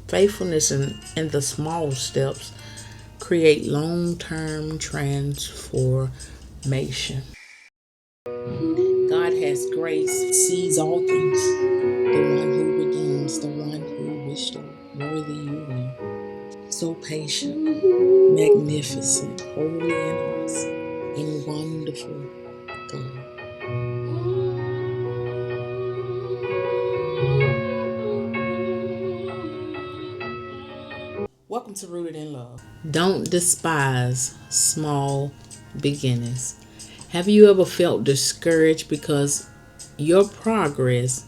Faithfulness in the small steps create long-term transformation. God has grace, sees all things. The one who redeems, the one who restores. Worthy you are. So patient, magnificent, holy and awesome, and wonderful God. Welcome to Rooted in Love. Don't despise small beginnings. Have you ever felt discouraged because your progress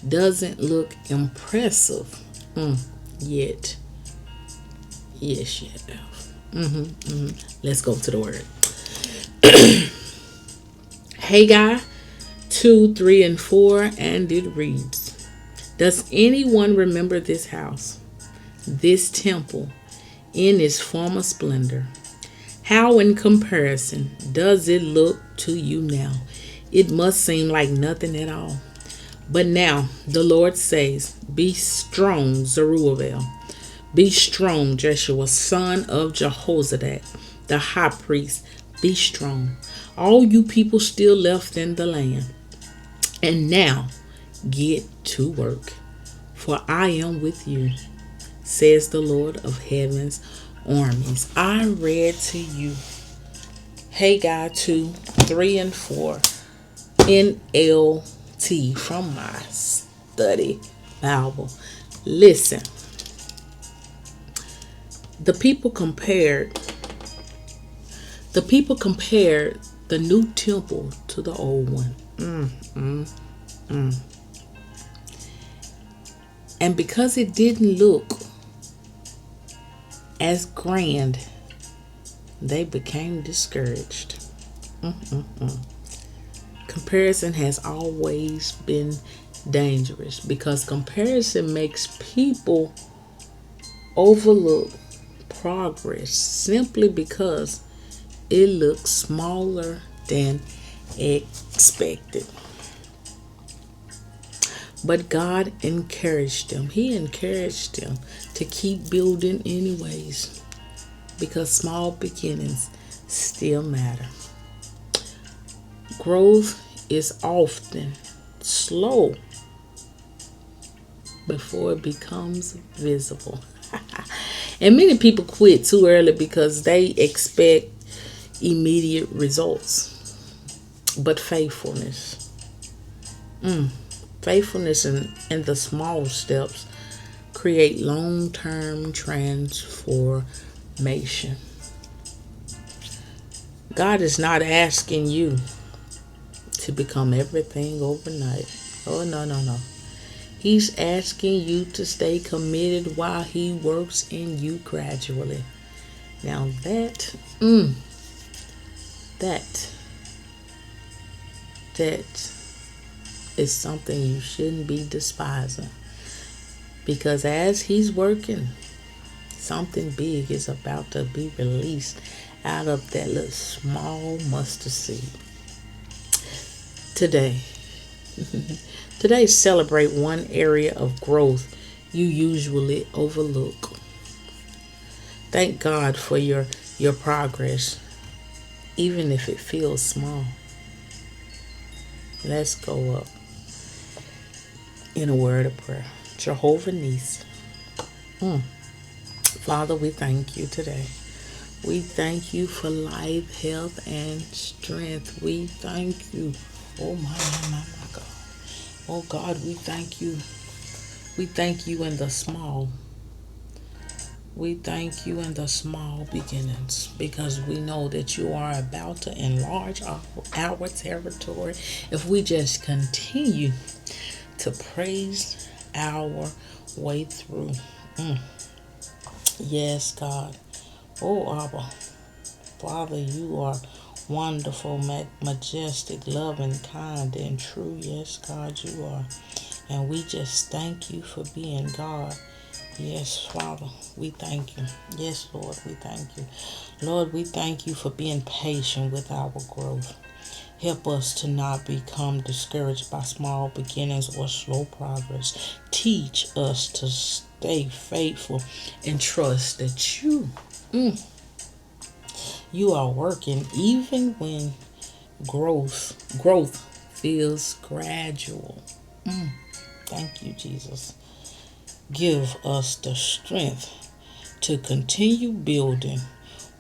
doesn't look impressive yet? Yes, you have. Let's go to the word. Haggai 2, 3, and 4, and it reads, does anyone remember this house, this temple, in its former splendor? How, in comparison, does it look to you now? It must seem like nothing at all. But now the Lord says, be strong, Zerubbabel. Be strong, Jeshua, son of Jehozadak, the high priest. Be strong, all you people still left in the land. And now get to work, for I am with you, says the Lord of heaven's armies. I read to you Haggai 2, 3, and 4 NLT from my study Bible. Listen, the people compared the new temple to the old one. And because it didn't look as grand, they became discouraged. Comparison has always been dangerous because comparison makes people overlook progress simply because it looks smaller than expected. But God encouraged them. He encouraged them to keep building anyways, because small beginnings still matter. Growth is often slow before it becomes visible. And many people quit too early because they expect immediate results. But faithfulness in the small steps create long-term transformation. God is not asking you to become everything overnight. Oh, no. He's asking you to stay committed while He works in you gradually. Now that is something you shouldn't be despising, because as He's working, something big is about to be released out of that little small mustard seed. Today celebrate one area of growth you usually overlook. Thank God for your progress, even if it feels small. Let's go up in a word of prayer. Jehovah Nisi. Father, we thank you today. We thank you for life, health, and strength. We thank you. Oh my God. Oh God, we thank you. We thank you in the small. We thank you in the small beginnings, because we know that you are about to enlarge our territory if we just continue to praise our way through. Yes, God. Oh, Abba. Father, you are wonderful, majestic, loving, kind, and true. Yes, God, you are. And we just thank you for being God. Yes, Father, we thank you. Yes, Lord, we thank you. Lord, we thank you for being patient with our growth. Help us to not become discouraged by small beginnings or slow progress. Teach us to stay faithful and trust that you are working even when growth feels gradual. Thank you, Jesus. Give us the strength to continue building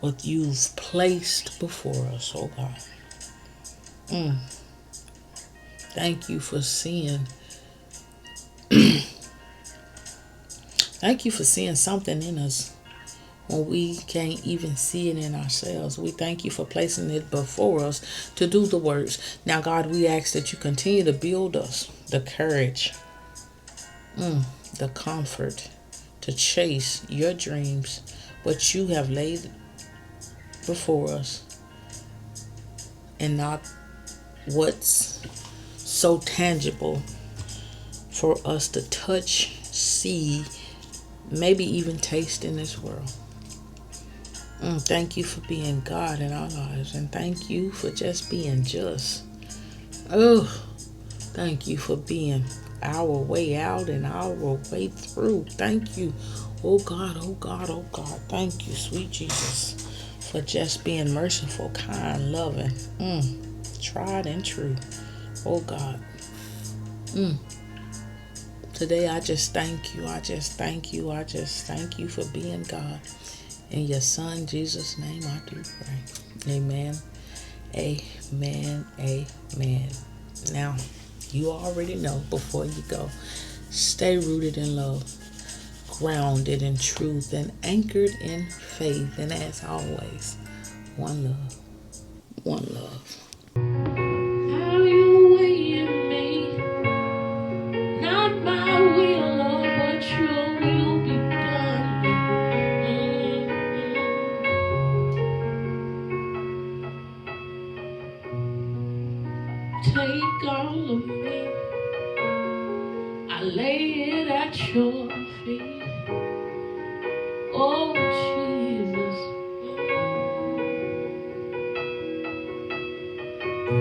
what you've placed before us, oh God. Thank you for seeing. Thank you for seeing something in us when we can't even see it in ourselves. We thank you for placing it before us to do the works. Now, God, we ask that you continue to build us the courage, the comfort to chase your dreams, what you have laid before us, and not what's so tangible for us to touch, see, maybe even taste in this world. Thank you for being God in our lives, and thank you for just being just. Oh, thank you for being our way out and our way through. Thank you. Oh God, oh God, oh God. Thank you, sweet Jesus, for just being merciful, kind, loving, tried and true. Oh God. Today I just thank you. I just thank you. I just thank you for being God. In your Son, Jesus' name, I do pray. Amen. Amen. Amen. Now, you already know before you go, stay rooted in love, grounded in truth, and anchored in faith. And as always, one love. One love. Have you way in me? Not my will, Lord, but your will be done. Take all of me, I lay it at your